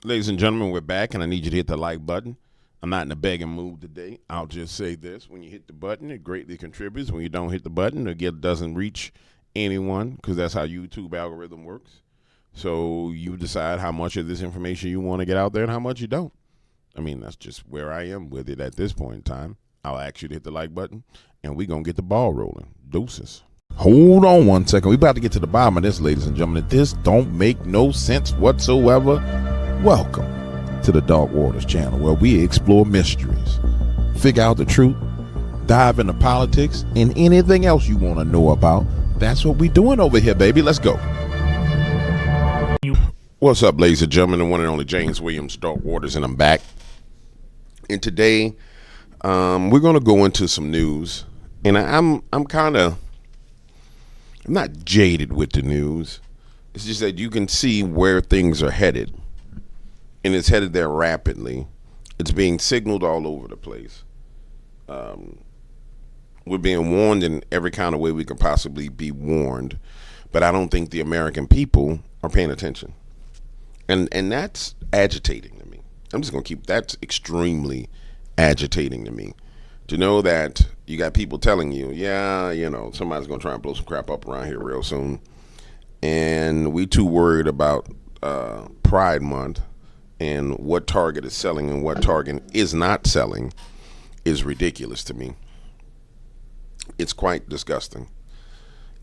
Ladies and gentlemen, we're back, and I need you to hit the like button. I'm not in a begging mood today. I'll just say this. When you hit the button, it greatly contributes. When you don't hit the button, it doesn't reach anyone because that's how YouTube algorithm works. So you decide how much of this information you want to get out there and how much you don't. I mean, that's just where I am with it at this point in time. I'll ask you to hit the like button, and we're going to get the ball rolling. Deuces. Hold on one second. We're about to get to the bottom of this, ladies and gentlemen. This don't make no sense whatsoever. Welcome to the Dark Waters channel, where we explore mysteries, figure out the truth, dive into politics, and anything else you want to know about. That's what we're doing over here, baby. Let's go. What's up, ladies and gentlemen? The one and only James Williams, Dark Waters, and I'm back. And today, we're going to go into some news. And I'm not jaded with the news. It's just that you can see where things are headed. And it's headed there rapidly. It's being signaled all over the place. We're being warned in every kind of way we can possibly be warned. But I don't think the American people are paying attention. And that's agitating to me. I'm just going to that's extremely agitating to me. To know that you got people telling you, somebody's going to try and blow some crap up around here real soon. And we too worried about Pride Month and what Target is selling and what Target is not selling is ridiculous to me. It's quite disgusting.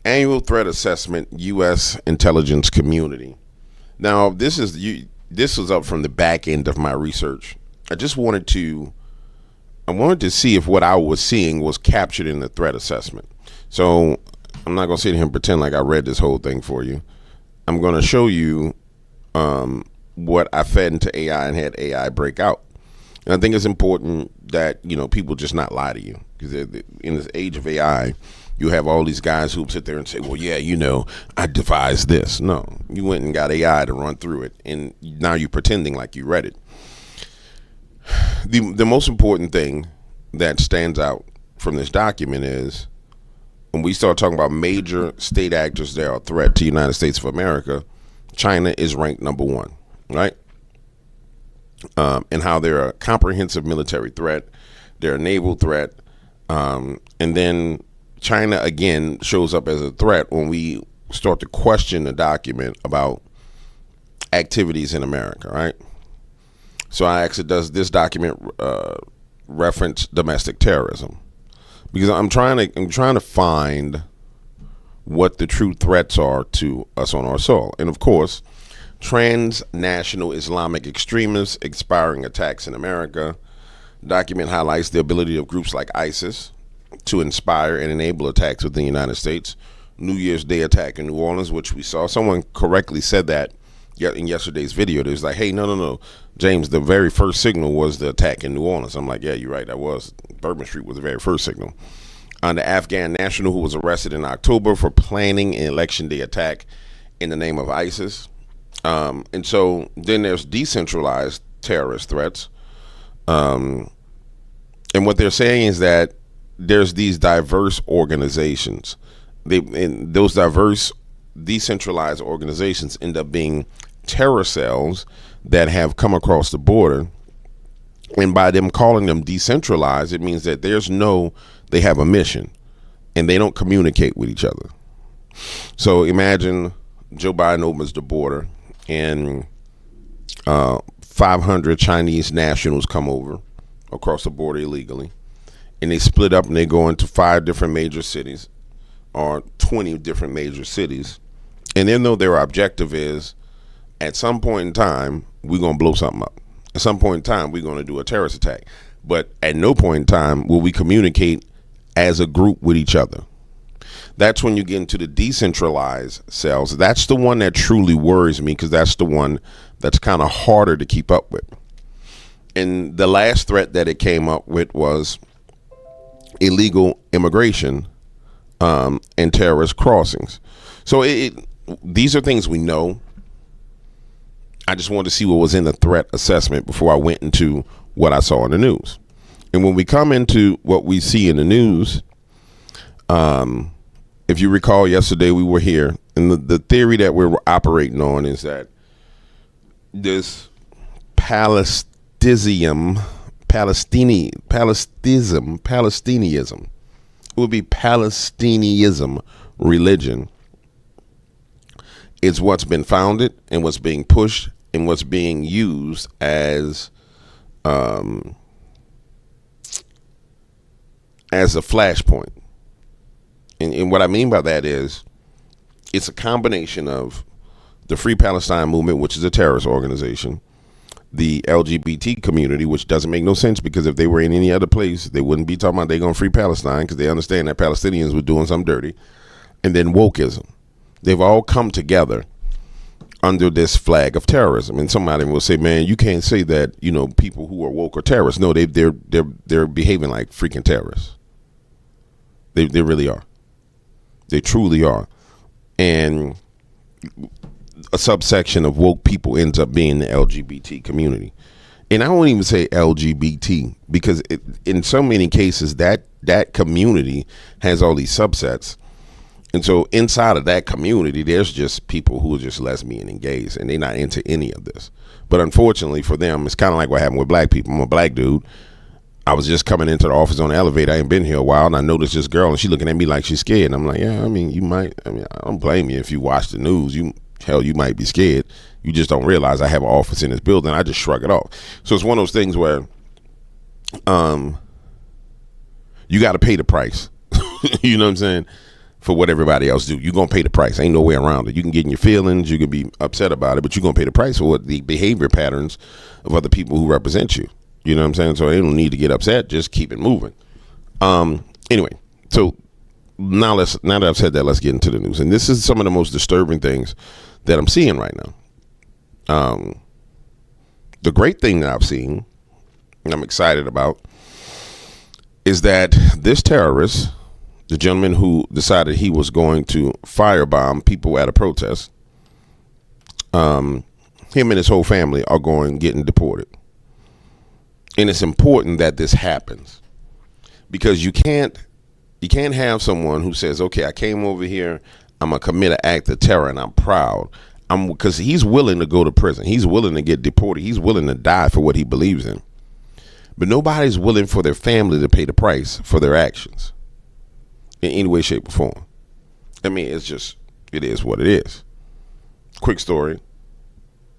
Annual threat assessment, U.S. intelligence community. Now, this was up from the back end of my research. I wanted to see if what I was seeing was captured in the threat assessment. So I'm not going to sit here and pretend like I read this whole thing for you. I'm going to show you what I fed into AI and had AI break out. And I think it's important that, people just not lie to you. Because in this age of AI, you have all these guys who sit there and say, well, yeah, I devised this. No, you went and got AI to run through it. And now you're pretending like you read it. The most important thing that stands out from this document is when we start talking about major state actors that are a threat to the United States of America, China is ranked number one, right? And how they're a comprehensive military threat, they're a naval threat, and then China again shows up as a threat when we start to question the document about activities in America, right? So I asked, does this document reference domestic terrorism? Because I'm trying to find what the true threats are to us on our soil. And of course, transnational Islamic extremists inspiring attacks in America. Document highlights the ability of groups like ISIS to inspire and enable attacks within the United States. New Year's Day attack in New Orleans, which we saw. Someone correctly said that in yesterday's video. They was like, hey, no, James, the very first signal was the attack in New Orleans. I'm like, yeah, you're right, that was. Bourbon Street was the very first signal. On the Afghan national who was arrested in October for planning an election day attack in the name of ISIS. And so then there's decentralized terrorist threats. And what they're saying is that there's these diverse organizations. And those diverse decentralized organizations end up being terror cells that have come across the border. And by them calling them decentralized, it means that they have a mission and they don't communicate with each other. So imagine Joe Biden opens the border and 500 Chinese nationals come over across the border illegally, and they split up and they go into 5 different major cities or 20 different major cities. And then though their objective is, at some point in time, we're going to blow something up. At some point in time, we're going to do a terrorist attack. But at no point in time will we communicate as a group with each other. That's when you get into the decentralized cells. That's the one that truly worries me, because that's the one that's kind of harder to keep up with. And the last threat that it came up with was illegal immigration and terrorist crossings. So these are things we know. I just wanted to see what was in the threat assessment before I went into what I saw in the news. And when we come into what we see in the news, if you recall, yesterday we were here, and the theory that we're operating on is that this Palestinism. It would be Palestinianism religion. It's what's been founded and what's being pushed and what's being used as a flashpoint. And what I mean by that is it's a combination of the Free Palestine movement, which is a terrorist organization, the LGBT community, which doesn't make no sense because if they were in any other place, they wouldn't be talking about they're going to free Palestine because they understand that Palestinians were doing something dirty, and then wokeism. They've all come together under this flag of terrorism. And somebody will say, man, you can't say that, people who are woke are terrorists. No, they're behaving like freaking terrorists. They really are. They truly are. And a subsection of woke people ends up being the LGBT community. And I won't even say LGBT because in so many cases that community has all these subsets. And so inside of that community, there's just people who are just lesbian and gays, and they're not into any of this. But unfortunately for them, it's kind of like what happened with black people. I'm a black dude. I was just coming into the office on the elevator. I ain't been here a while, and I noticed this girl, and she looking at me like she's scared. And I'm like, yeah, I don't blame you if you watch the news. You might be scared. You just don't realize I have an office in this building. I just shrug it off. So it's one of those things where you got to pay the price. You know what I'm saying? For what everybody else do. You're going to pay the price. Ain't no way around it. You can get in your feelings. You can be upset about it, but you're going to pay the price for what the behavior patterns of other people who represent you. You know what I'm saying? So they don't need to get upset. Just keep it moving. Anyway, so now that I've said that, let's get into the news. And this is some of the most disturbing things that I'm seeing right now. The great thing that I've seen, and I'm excited about, is that this terrorist, the gentleman who decided he was going to firebomb people at a protest, him and his whole family are getting deported. And it's important that this happens because you can't have someone who says, okay, I came over here, I'm going to commit an act of terror and I'm proud. Because he's willing to go to prison. He's willing to get deported. He's willing to die for what he believes in. But nobody's willing for their family to pay the price for their actions in any way, shape, or form. I mean, it is what it is. Quick story.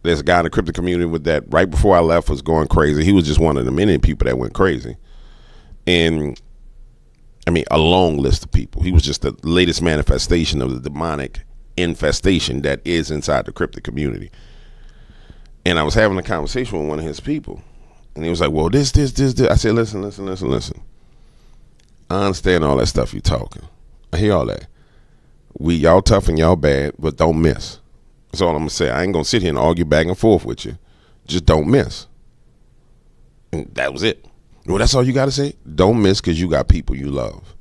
There's a guy in the crypto community with that right before I left was going crazy. He was just one of the many people that went crazy. And I mean, a long list of people. He was just the latest manifestation of the demonic infestation that is inside the crypto community. And I was having a conversation with one of his people. And he was like, well, this. I said, listen. I understand all that stuff you're talking. I hear all that. Y'all tough and y'all bad, but don't miss. That's all I'm going to say. I ain't going to sit here and argue back and forth with you. Just don't miss. And that was it. Well, that's all you got to say? Don't miss because you got people you love.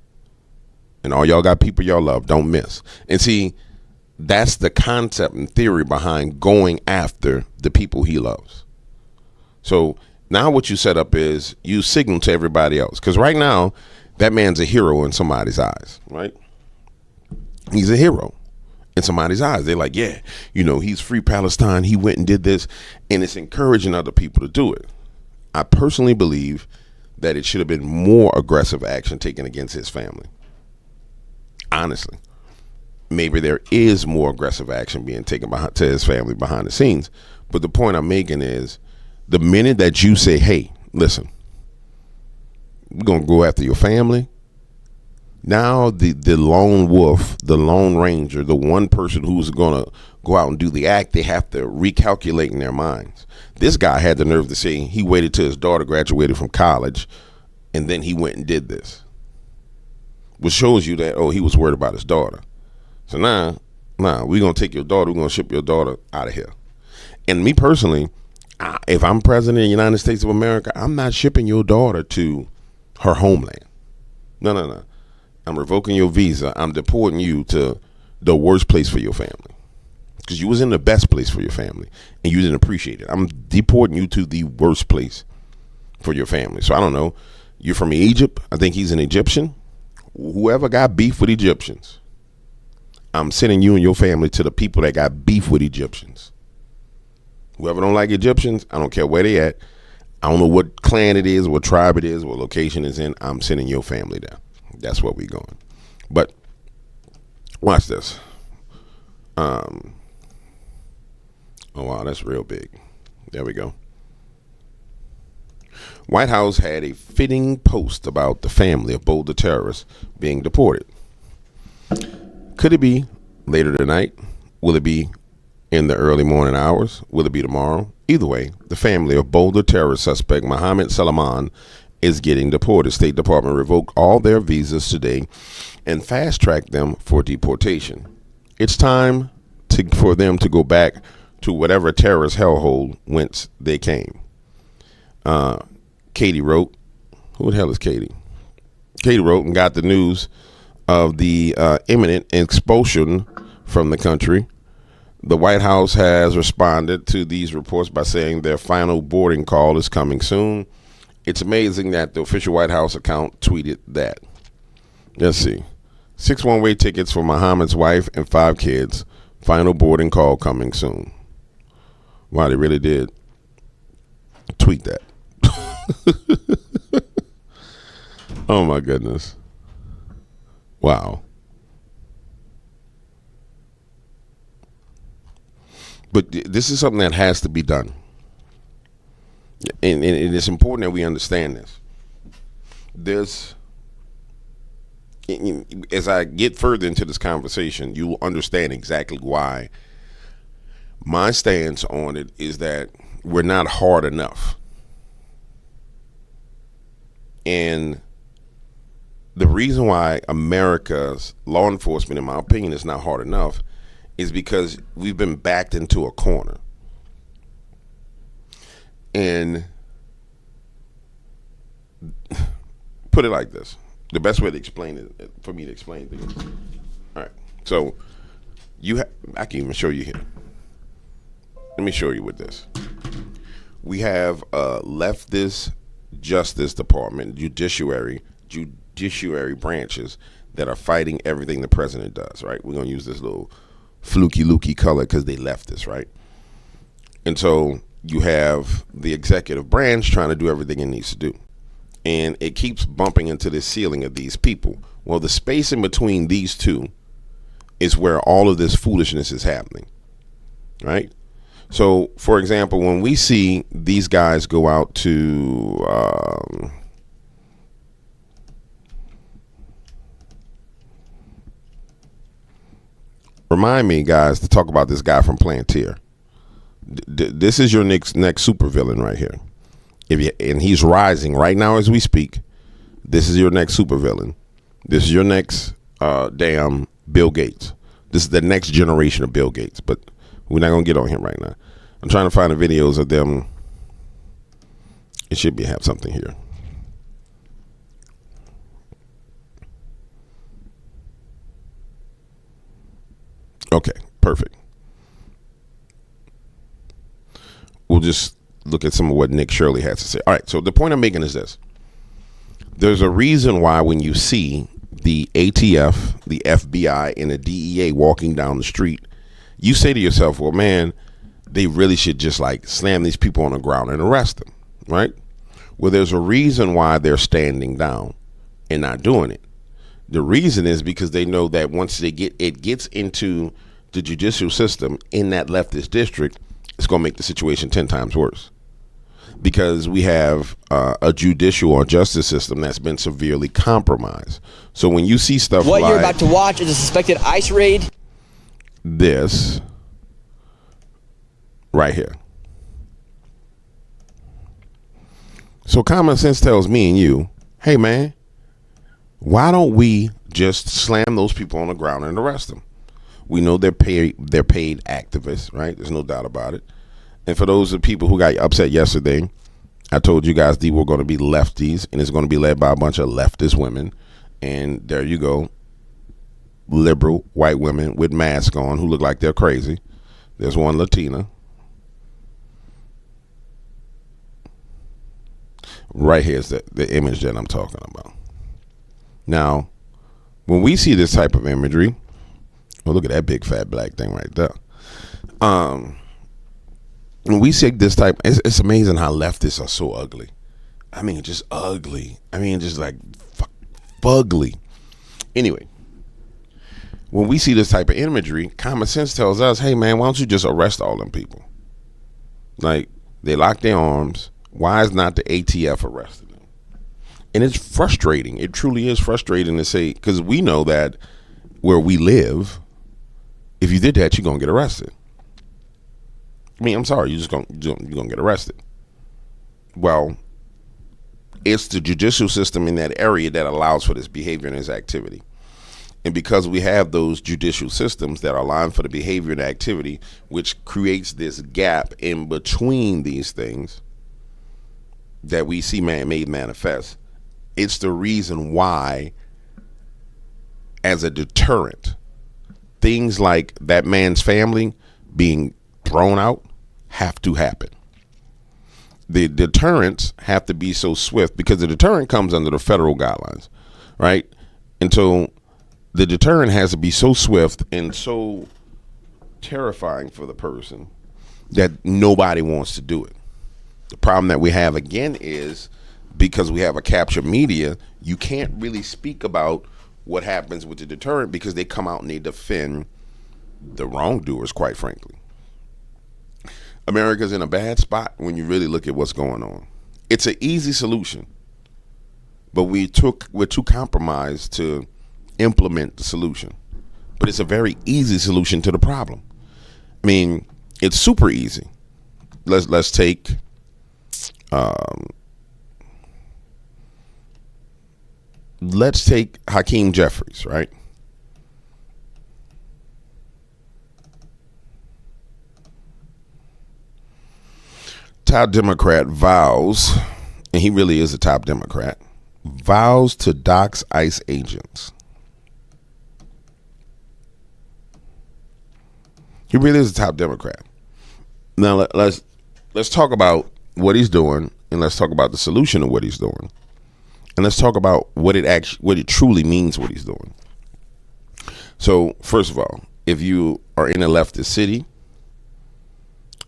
And all y'all got people y'all love. Don't miss. And see, that's the concept and theory behind going after the people he loves. So now what you set up is you signal to everybody else. Because right now, that man's a hero in somebody's eyes, right? He's a hero in somebody's eyes. They're like, yeah, he's free Palestine. He went and did this. And it's encouraging other people to do it. I personally believe that it should have been more aggressive action taken against his family. Honestly. Maybe there is more aggressive action being taken to his family behind the scenes. But the point I'm making is the minute that you say, hey, listen, we're going to go after your family. Now the lone wolf, the lone ranger, the one person who's going to go out and do the act, they have to recalculate in their minds. This guy had the nerve to say he waited till his daughter graduated from college and then he went and did this. Which shows you that, he was worried about his daughter. So now, we're going to take your daughter, we're going to ship your daughter out of here. And me personally, if I'm president of the United States of America, I'm not shipping your daughter to her homeland. No. I'm revoking your visa. I'm deporting you to the worst place for your family. Because you was in the best place for your family and you didn't appreciate it. I'm deporting you to the worst place for your family. So I don't know. You're from Egypt. I think he's an Egyptian. Whoever got beef with Egyptians, I'm sending you and your family to the people that got beef with Egyptians. Whoever don't like Egyptians, I don't care where they at. I don't know what clan it is, what tribe it is, what location it's in. I'm sending your family there. That's where we going. But watch this. Oh wow, that's real big. There we go. White House had a fitting post about the family of Boulder terrorists being deported. Could it be later tonight? Will it be in the early morning hours? Will it be tomorrow? Either way, the family of Boulder terrorist suspect Mohammed Salman is getting deported. State Department revoked all their visas today and fast-tracked them for deportation. It's time for them to go back to whatever terrorist hellhole whence they came. Katie wrote, who the hell is Katie? Katie wrote and got the news of the imminent expulsion from the country. The White House has responded to these reports by saying their final boarding call is coming soon. It's amazing that the official White House account tweeted that. Let's see. 6 one-way tickets for Muhammad's wife and 5 kids. Final boarding call coming soon. Wow, they really did tweet that. Oh my goodness. Wow. But this is something that has to be done. And it's important that we understand this. As I get further into this conversation, you will understand exactly why my stance on it is that we're not hard enough. And the reason why America's law enforcement, in my opinion, is not hard enough is because we've been backed into a corner. And put it like this. The best way to explain it, for me to explain things. All right. So I can even show you here. Let me show you with this. We have a leftist Justice Department, judiciary branches that are fighting everything the president does, right? We're going to use this little fluky color because they leftists, right? And so you have the executive branch trying to do everything it needs to do. And it keeps bumping into the ceiling of these people. Well, the space in between these two is where all of this foolishness is happening, right? So, for example, when we see these guys go out to remind me, guys, to talk about this guy from Plantier. This is your next supervillain right here. And he's rising right now as we speak. This is your next supervillain. This is your next damn Bill Gates. This is the next generation of Bill Gates. But we're not going to get on him right now. I'm trying to find the videos of them. It should have something here. Okay, perfect. We'll just look at some of what Nick Shirley has to say. All right, so the point I'm making is this. There's a reason why when you see the ATF, the FBI, and the DEA walking down the street, you say to yourself, well, man, they really should just like slam these people on the ground and arrest them, right? Well, there's a reason why they're standing down and not doing it. The reason is because they know that once it gets into the judicial system in that leftist district, it's going to make the situation 10 times worse. Because we have a judicial or justice system that's been severely compromised. So when you see stuff what like you're about to watch is a suspected ICE raid. This right here. So common sense tells me and you, hey man, why don't we just slam those people on the ground and arrest them? We know they're paid activists, right? There's no doubt about it. And for those of people who got upset yesterday, I told you guys these were going to be lefties, and it's going to be led by a bunch of leftist women. And there you go, liberal white women with masks on who look like they're crazy. There's one Latina. Right here is the image that I'm talking about. Now, when we see this type of imagery, well, look at that big fat black thing right there. when we see this type, it's amazing how leftists are so ugly. I mean, just ugly. I mean, just like fugly. Anyway, when we see this type of imagery, common sense tells us, hey man, why don't you just arrest all them people? Like, they lock their arms. Why is not the ATF arresting them? And it's frustrating. It truly is frustrating to say, because we know that where we live, if you did that, you're going to get arrested. I mean, I'm sorry, you're going to get arrested. Well, it's the judicial system in that area that allows for this behavior and this activity. And because we have those judicial systems that are allowing for the behavior and activity, which creates this gap in between these things that we see made manifest, it's the reason why, as a deterrent, things like that man's family being thrown out have to happen. The deterrents have to be so swift because the deterrent comes under the federal guidelines, right? And so the deterrent has to be so swift and so terrifying for the person that nobody wants to do it. The problem that we have again is because we have a captured media, you can't really speak about what happens with the deterrent because they come out and they defend the wrongdoers, quite frankly. America's in a bad spot when you really look at what's going on. It's an easy solution, but we're too compromised to implement the solution. But it's a very easy solution to the problem. I mean, it's super easy. Let's take Hakeem Jeffries, right? Top Democrat vows, and he really is a top Democrat, vows to dox ICE agents. He really is a top Democrat. Now let's talk about what he's doing, and let's talk about the solution of what he's doing, and let's talk about what it truly means what he's doing. So first of all, if you are in a leftist city,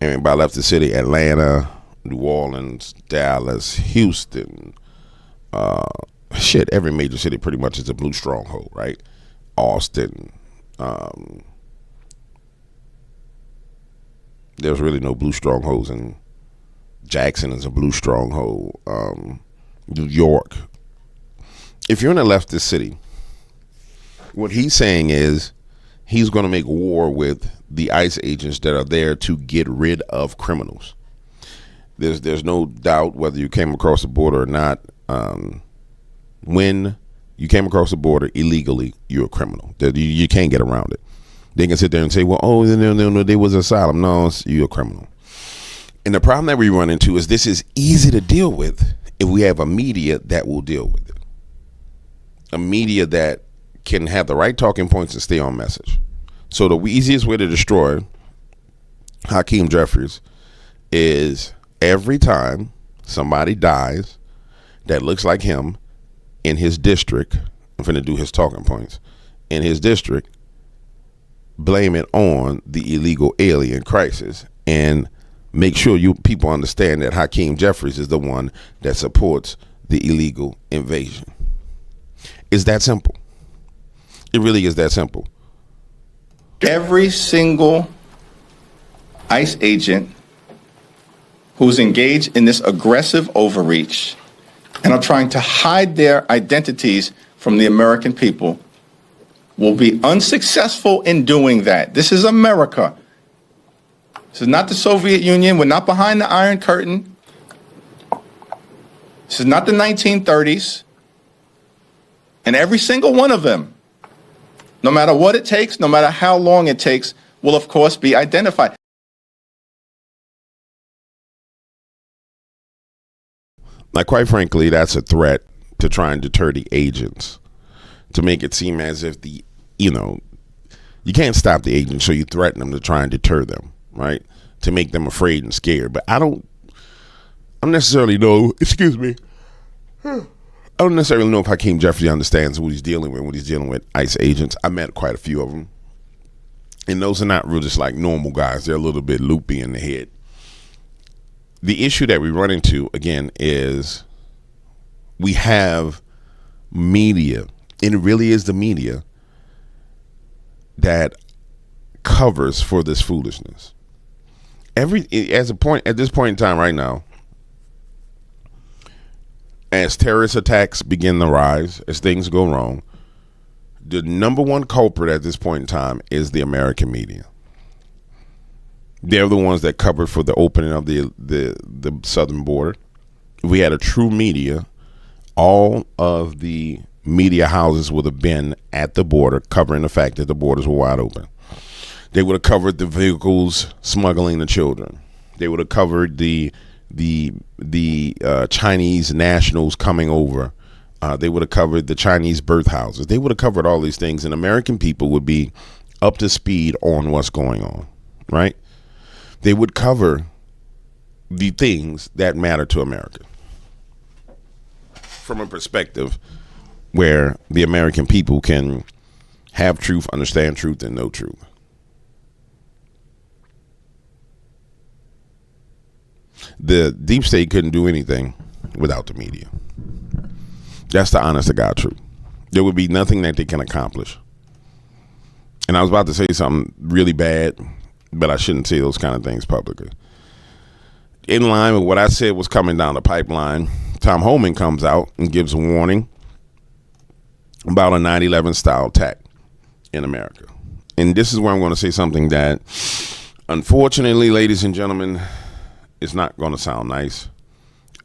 and by leftist city, Atlanta, New Orleans, Dallas, Houston, every major city pretty much is a blue stronghold, right? Austin. There's really no blue strongholds, and Jackson is a blue stronghold. New York. If you're in a leftist city, what he's saying is he's going to make war with the ICE agents that are there to get rid of criminals. There's no doubt whether you came across the border or not. When you came across the border illegally, you're a criminal. You can't get around it. They can sit there and say, well, oh, no, there was asylum. No, you're a criminal. And the problem that we run into is this is easy to deal with if we have a media that will deal with it. A media that can have the right talking points and stay on message. So the easiest way to destroy Hakeem Jeffries is every time somebody dies that looks like him in his district, I'm finna do his talking points, in his district, blame it on the illegal alien crisis and make sure you people understand that Hakeem Jeffries is the one that supports the illegal invasion. It's that simple. It really is that simple. Every single ICE agent who's engaged in this aggressive overreach and are trying to hide their identities from the American people will be unsuccessful in doing that. This is America. This is not the Soviet Union. We're not behind the Iron Curtain. This is not the 1930s. And every single one of them, no matter what it takes, no matter how long it takes, will of course be identified. Now, quite frankly, that's a threat to try and deter the agents, to make it seem as if you can't stop the agents, so you threaten them to try and deter them, right? To make them afraid and scared. But I don't necessarily know, I don't necessarily know if Hakeem Jeffries understands what he's dealing with when he's dealing with ICE agents. I met quite a few of them. And those are not real just like normal guys. They're a little bit loopy in the head. the issue that we run into again is we have media, and it really is the media that covers for this foolishness. At this point in time right now, as terrorist attacks begin to rise, as things go wrong, the number one culprit at this point in time is the American media. They're the ones that covered for the opening of the southern border. If we had a true media, all of the media houses would have been at the border covering the fact that the borders were wide open. They would have covered the vehicles smuggling the children. They would have covered the Chinese nationals coming over. They would have covered the Chinese birth houses. They would have covered all these things, and American people would be up to speed on what's going on, right? They would cover the things that matter to America from a perspective where the American people can have truth, understand truth, and know truth. The deep state couldn't do anything without the media. That's the honest to God truth. There would be nothing that they can accomplish. And I was about to say something really bad, but I shouldn't say those kind of things publicly. In line with what I said was coming down the pipeline, Tom Homan comes out and gives a warning about a 9/11 style attack in America. And this is where I'm going to say something that, unfortunately, ladies and gentlemen, is not going to sound nice.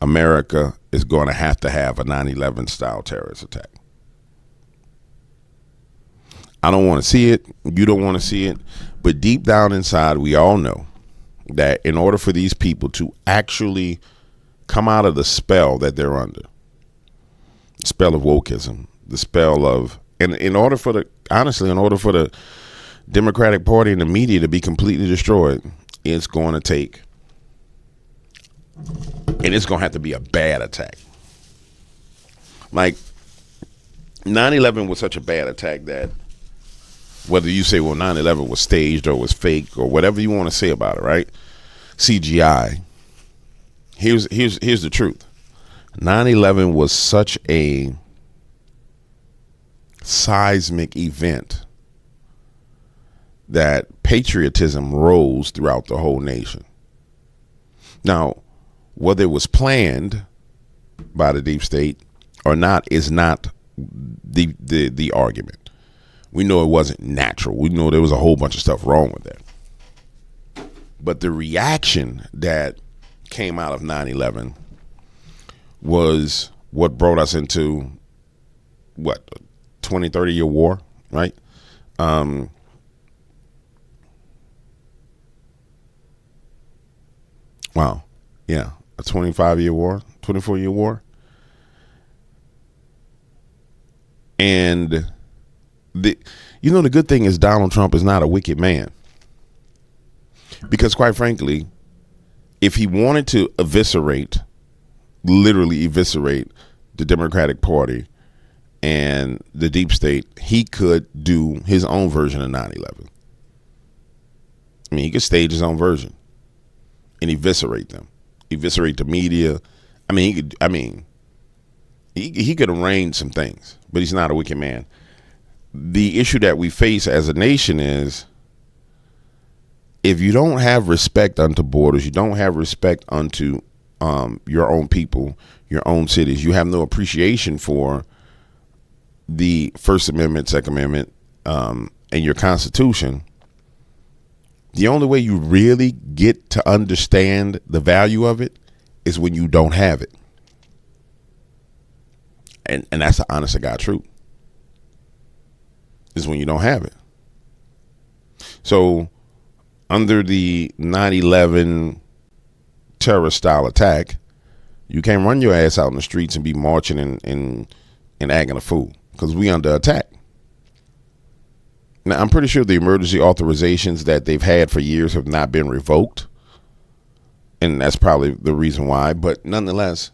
America is going to have a 9/11 style terrorist attack. I don't want to see it. You don't want to see it. But deep down inside, we all know that in order for these people to actually come out of the spell that they're under, the spell of wokeism, the spell of, and in order for the Democratic Party and the media to be completely destroyed, it's going to take, and it's going to have to be a bad attack. Like 9/11 was such a bad attack that whether you say, well, 9/11 was staged or was fake or whatever you want to say about it, right? CGI. Here's the truth. 9/11 was such a seismic event that patriotism rose throughout the whole nation. Now, whether it was planned by the deep state or not is not the argument. We know it wasn't natural. We know there was a whole bunch of stuff wrong with that. But the reaction that came out of 9/11 was what brought us into, what, 20, 30-year war, right? Wow. Yeah. A 25-year war, 24-year war. And the good thing is Donald Trump is not a wicked man. Because quite frankly, if he wanted to literally eviscerate the Democratic Party and the deep state, he could do his own version of 9/11. I mean, he could stage his own version and eviscerate them, eviscerate the media. He could arrange some things, but he's not a wicked man. The issue that we face as a nation is, if you don't have respect unto borders, you don't have respect unto your own people, your own cities, you have no appreciation for the First Amendment, Second Amendment, and your Constitution, the only way you really get to understand the value of it is when you don't have it. And that's the honest to God truth. Is when you don't have it. So under the 9/11 terrorist style attack, you can't run your ass out in the streets and be marching and acting a fool, because we under attack. Now, I'm pretty sure the emergency authorizations that they've had for years have not been revoked, and that's probably the reason why. But nonetheless,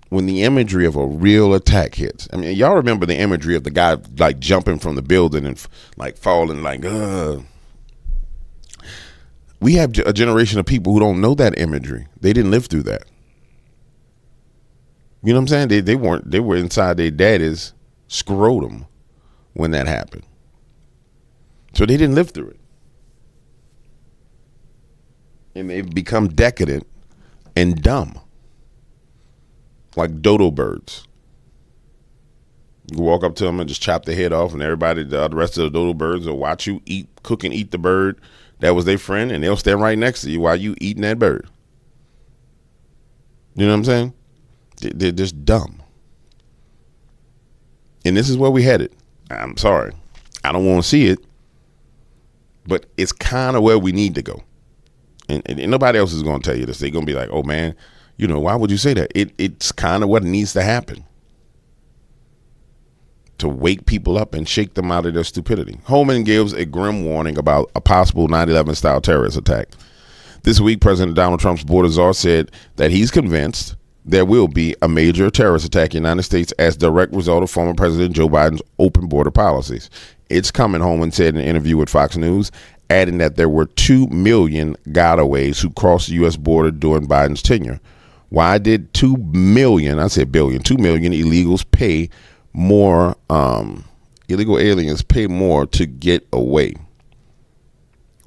when the imagery of a real attack hits, I mean, y'all remember the imagery of the guy like jumping from the building and like falling, like, We have a generation of people who don't know that imagery. They didn't live through that. You know what I'm saying? They were inside their daddy's scrotum when that happened. So they didn't live through it. And they've become decadent and dumb. Like dodo birds. You walk up to them and just chop their head off, and everybody, the rest of the dodo birds will watch you cook and eat the bird that was their friend, and they'll stand right next to you while you eating that bird. You know what I'm saying? They're just dumb. And this is where we headed. I'm sorry. I don't want to see it, but it's kind of where we need to go. And nobody else is going to tell you this. They're going to be like, oh, man, you know, why would you say that? It's kind of what needs to happen to wake people up and shake them out of their stupidity. Holman gives a grim warning about a possible 9/11 style terrorist attack. This week, President Donald Trump's border czar said that he's convinced there will be a major terrorist attack in the United States as a direct result of former President Joe Biden's open border policies. It's coming, Holman said in an interview with Fox News, adding that there were 2 million gotaways who crossed the U.S. border during Biden's tenure. Why did 2 million, I said billion, 2 million illegals pay more, illegal aliens pay more to get away?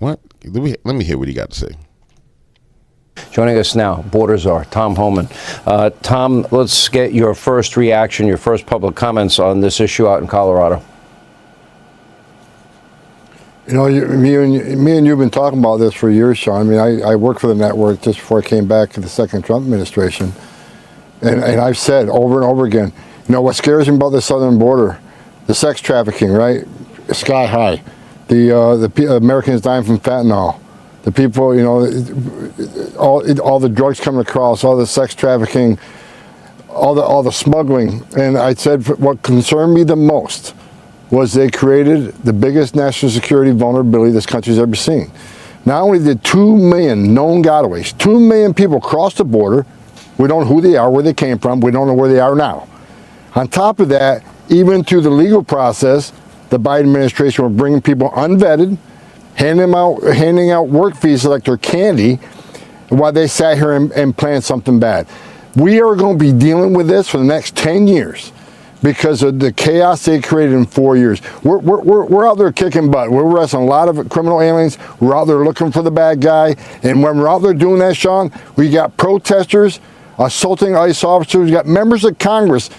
What? Let me hear what he got to say. Joining us now, border czar Tom Homan. Tom, let's get your first reaction, your first public comments on this issue out in Colorado. You know, me and you have been talking about this for years, Sean. I mean, I worked for the network just before I came back to the second Trump administration. And I've said over and over again, you know, what scares me about the southern border, the sex trafficking, right? Sky high. The Americans dying from fentanyl. The people, you know, all the drugs coming across, all the sex trafficking, all the smuggling. And I said what concerned me the most was they created the biggest national security vulnerability this country's ever seen. Not only did 2 million known gotaways, 2 million people cross the border, we don't know who they are, where they came from, we don't know where they are now. On top of that, even through the legal process, the Biden administration were bringing people unvetted, handing out work visas like they're candy, while they sat here and planned something bad. We are going to be dealing with this for the next 10 years. Because of the chaos they created in 4 years. We're out there kicking butt. We're arresting a lot of criminal aliens. We're out there looking for the bad guy. And when we're out there doing that, Sean, we got protesters assaulting ICE officers. We got members of Congress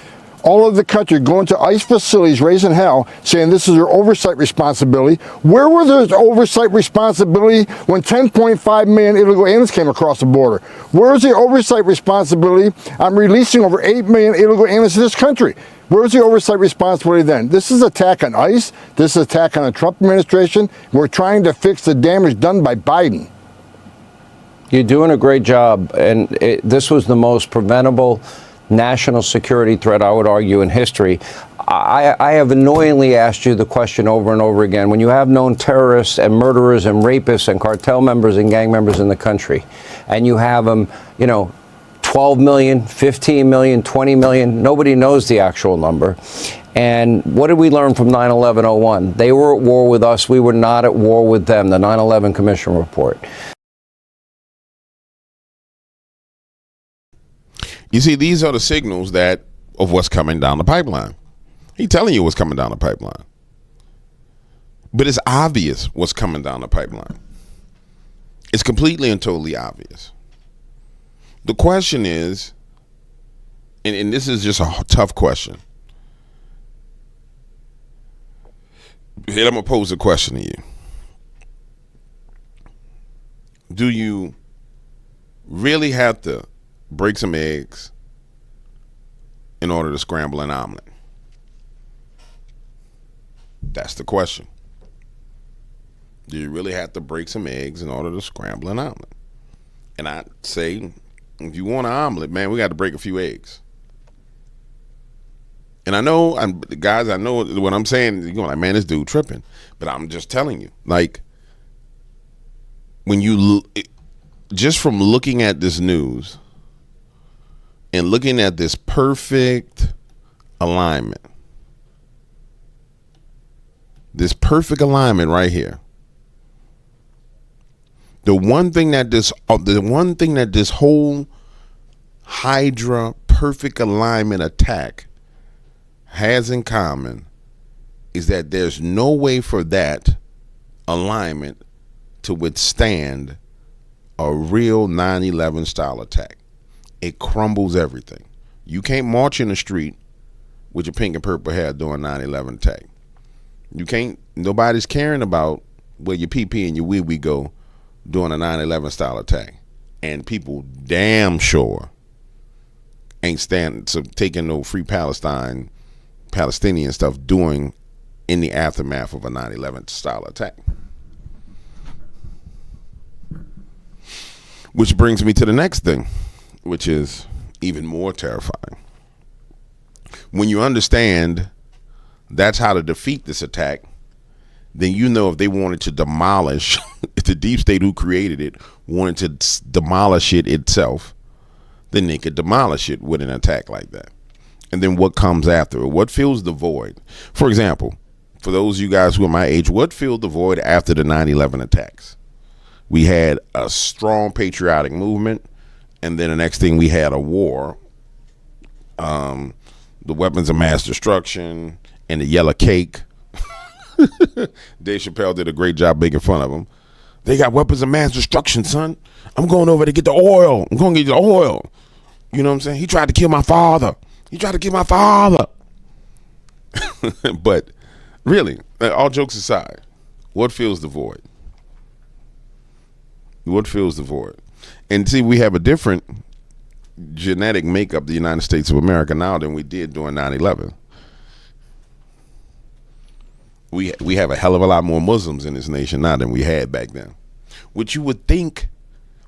all over the country going to ICE facilities, raising hell, saying this is their oversight responsibility. Where were their oversight responsibility when 10.5 million illegal aliens came across the border? Where's the oversight responsibility on releasing over 8 million illegal aliens to this country? Where's the oversight responsibility then? This is an attack on ICE. This is an attack on the Trump administration. We're trying to fix the damage done by Biden. You're doing a great job, and this was the most preventable national security threat, I would argue, in history. I have annoyingly asked you the question over and over again. When you have known terrorists and murderers and rapists and cartel members and gang members in the country, and you have them, you know, 12 million, 15 million, 20 million, nobody knows the actual number. And what did we learn from 9/11/01? They were at war with us. We were not at war with them, the 9/11 Commission report. You see, these are the signals of what's coming down the pipeline. He's telling you what's coming down the pipeline. But it's obvious what's coming down the pipeline. It's completely and totally obvious. The question is, and this is just a tough question. And I'm going to pose a question to you. Do you really have to break some eggs in order to scramble an omelet? That's the question. Do you really have to break some eggs in order to scramble an omelet? And I say, if you want an omelet, man, we got to break a few eggs. And I know, guys, I know what I'm saying. You're going like, man, this dude tripping. But I'm just telling you, like, when you just from looking at this news and looking at this perfect alignment right here, The one thing that this whole Hydra perfect alignment attack has in common is that there's no way for that alignment to withstand a real 9/11 style attack. It crumbles everything. You can't march in the street with your pink and purple hair doing 9/11 attack. You can't. Nobody's caring about where your PP and your wee go doing a 9/11 style attack, and people damn sure ain't taking no free Palestinian stuff doing in the aftermath of a 9/11 style attack. Which brings me to the next thing, which is even more terrifying. When you understand that's how to defeat this attack, then you know if they wanted to demolish, if the deep state who created it wanted to demolish it itself, then they could demolish it with an attack like that. And then what comes after it? What fills the void? For example, for those of you guys who are my age, what filled the void after the 9/11 attacks? We had a strong patriotic movement, and then the next thing we had a war, the weapons of mass destruction, and the yellow cake. Dave Chappelle did a great job making fun of them. They got weapons of mass destruction, son. I'm going over to get the oil. I'm going to get the oil. You know what I'm saying? He tried to kill my father. But really, all jokes aside, what fills the void? What fills the void? And see, we have a different genetic makeup, the United States of America, now than we did during 9/11. We have a hell of a lot more Muslims in this nation now than we had back then, which you would think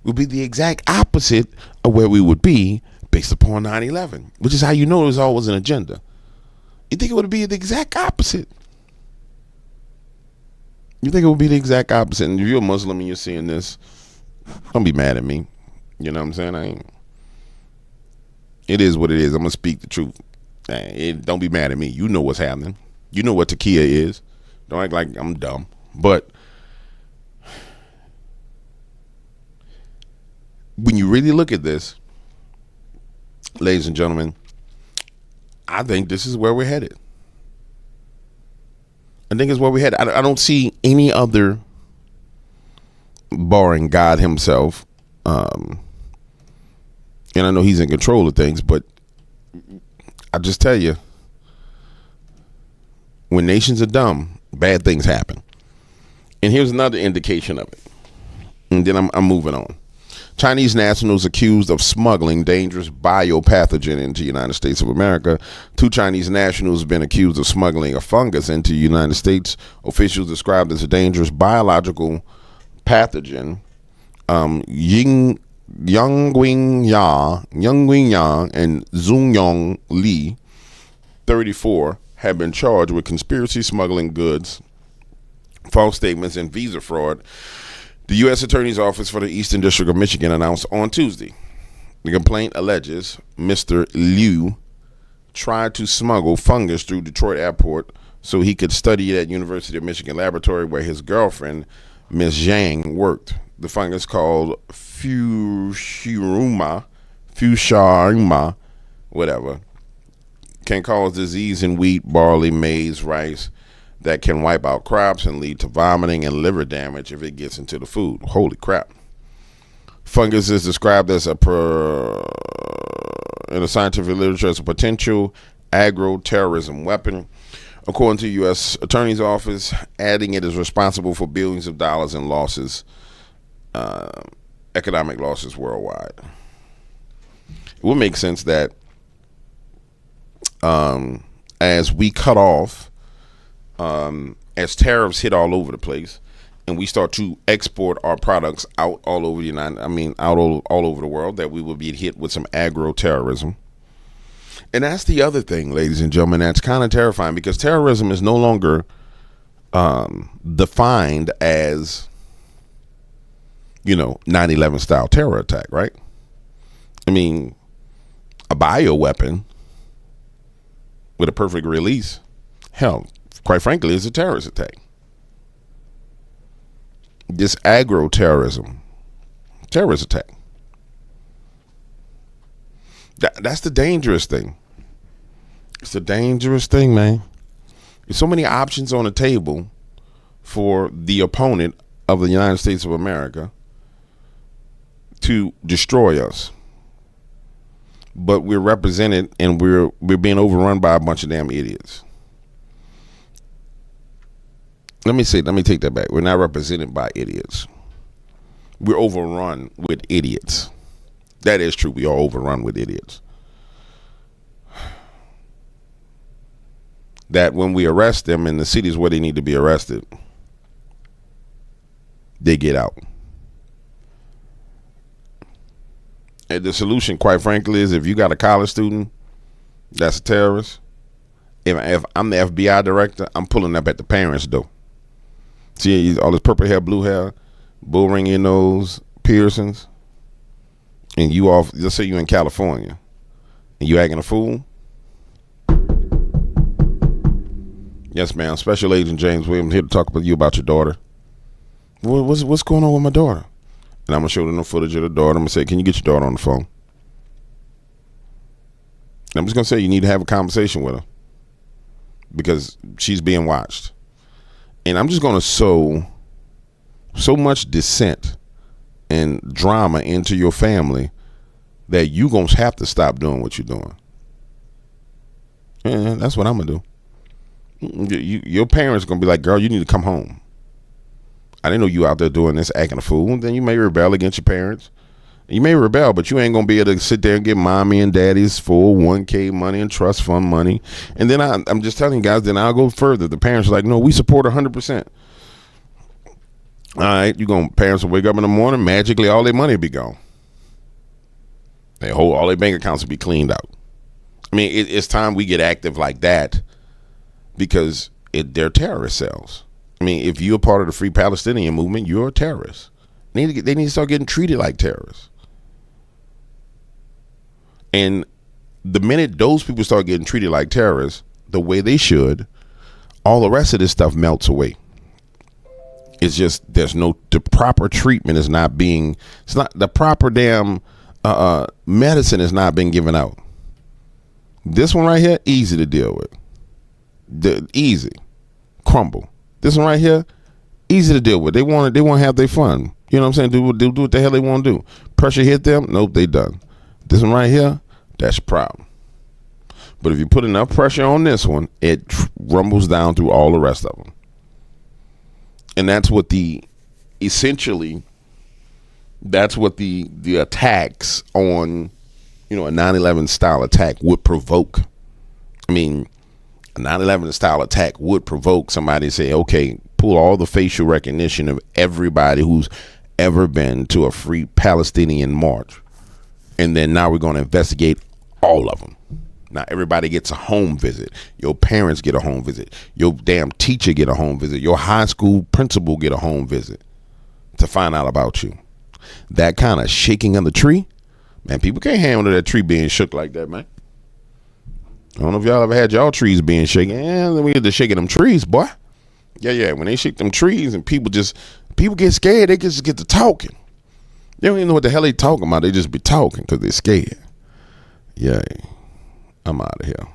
would be the exact opposite of where we would be based upon 9/11, which is how you know there's always an agenda. You think it would be the exact opposite. And if you're a Muslim and you're seeing this, don't be mad at me. You know what I'm saying? It is what it is. I'm going to speak the truth. Don't be mad at me. You know what's happening. You know what Takia is. Don't act like I'm dumb. But when you really look at this, ladies and gentlemen, I think this is where we're headed. I don't see any other, barring God himself, and I know he's in control of things, but I just tell you, when nations are dumb, bad things happen. And here's another indication of it. And then I'm moving on. Chinese nationals accused of smuggling dangerous biopathogen into the United States of America. 2 Chinese nationals have been accused of smuggling a fungus into the United States. Officials described as a dangerous biological pathogen. Yang Guing Yang and Zhongyong Li, 34, have been charged with conspiracy, smuggling goods, false statements, and visa fraud. The U.S. Attorney's Office for the Eastern District of Michigan announced on Tuesday the complaint alleges Mr. Liu tried to smuggle fungus through Detroit Airport so he could study it at University of Michigan laboratory where his girlfriend, Ms. Zhang, worked. The fungus, called Fuchsiuma, whatever, can cause disease in wheat, barley, maize, rice that can wipe out crops and lead to vomiting and liver damage if it gets into the food. Holy crap. Fungus is described as in the scientific literature as a potential agro-terrorism weapon, according to the U.S. Attorney's Office, adding it is responsible for billions of dollars in losses, economic losses worldwide. It would make sense that as we cut off, as tariffs hit all over the place, and we start to export our products out all over all over the world, that we will be hit with some agro-terrorism. And that's the other thing, ladies and gentlemen, that's kind of terrifying, because terrorism is no longer defined as, 9/11 style terror attack, right? I mean, a bioweapon with a perfect release, hell, quite frankly, is a terrorist attack. This agro-terrorism, Terrorist attack. That's the dangerous thing. It's a dangerous thing, man. There's so many options on the table for the opponent of the United States of America to destroy us. But we're represented and we're being overrun by a bunch of damn idiots. Let me take that back. We're not represented by idiots. We're overrun with idiots. That is true. We are overrun with idiots. That when we arrest them in the cities where they need to be arrested, they get out. And the solution, quite frankly, is if you got a college student that's a terrorist, if I'm the FBI director, I'm pulling up at the parents' door. See all this purple hair, blue hair, bull ring in your nose, piercings, and you off, let's say you in California, and you acting a fool. Yes, ma'am. Special Agent James Williams here to talk with you about your daughter. What's going on with my daughter? And I'm going to show them the footage of the daughter. I'm going to say, can you get your daughter on the phone? And I'm just going to say you need to have a conversation with her because she's being watched. And I'm just going to sow so much dissent and drama into your family that you're going to have to stop doing what you're doing. Yeah, that's what I'm going to do. Your parents are going to be like, girl, you need to come home. I didn't know you out there doing this, acting a fool. Then you may rebel against your parents. You may rebel, but you ain't going to be able to sit there and get mommy and daddy's full 1K money and trust fund money. And then I'm just telling you guys, then I'll go further. The parents are like, no, we support 100%. All right, parents will wake up in the morning, magically all their money will be gone. All their bank accounts will be cleaned out. I mean, it's time we get active like that because they're terrorist cells. I mean, if you're part of the Free Palestinian movement, you're a terrorist. They need to start getting treated like terrorists. And the minute those people start getting treated like terrorists, the way they should, all the rest of this stuff melts away. It's just the proper treatment is not being. It's not the proper damn medicine is not being given out. This one right here, easy to deal with. Easy, crumble. This one right here, easy to deal with. They want to have their fun. You know what I'm saying? Do what the hell they want to do. Pressure hit them. Nope, they done. This one right here, that's a problem. But if you put enough pressure on this one, it rumbles down through all the rest of them. And that's what the attacks on, a 9/11 style attack would provoke. I mean, a 9/11 style attack would provoke somebody to say, okay, pull all the facial recognition of everybody who's ever been to a Free Palestinian march. And then now we're going to investigate all of them. Now everybody gets a home visit. Your parents get a home visit. Your damn teacher get a home visit. Your high school principal get a home visit to find out about you. That kind of shaking of the tree, man, people can't handle that tree being shook like that, man. I don't know if y'all ever had y'all trees being shaken. Then we get to shaking them trees, boy. Yeah. When they shake them trees and people get scared, they just get to talking. They don't even know what the hell they talking about. They just be talking because they're scared. Yeah. I'm out of here.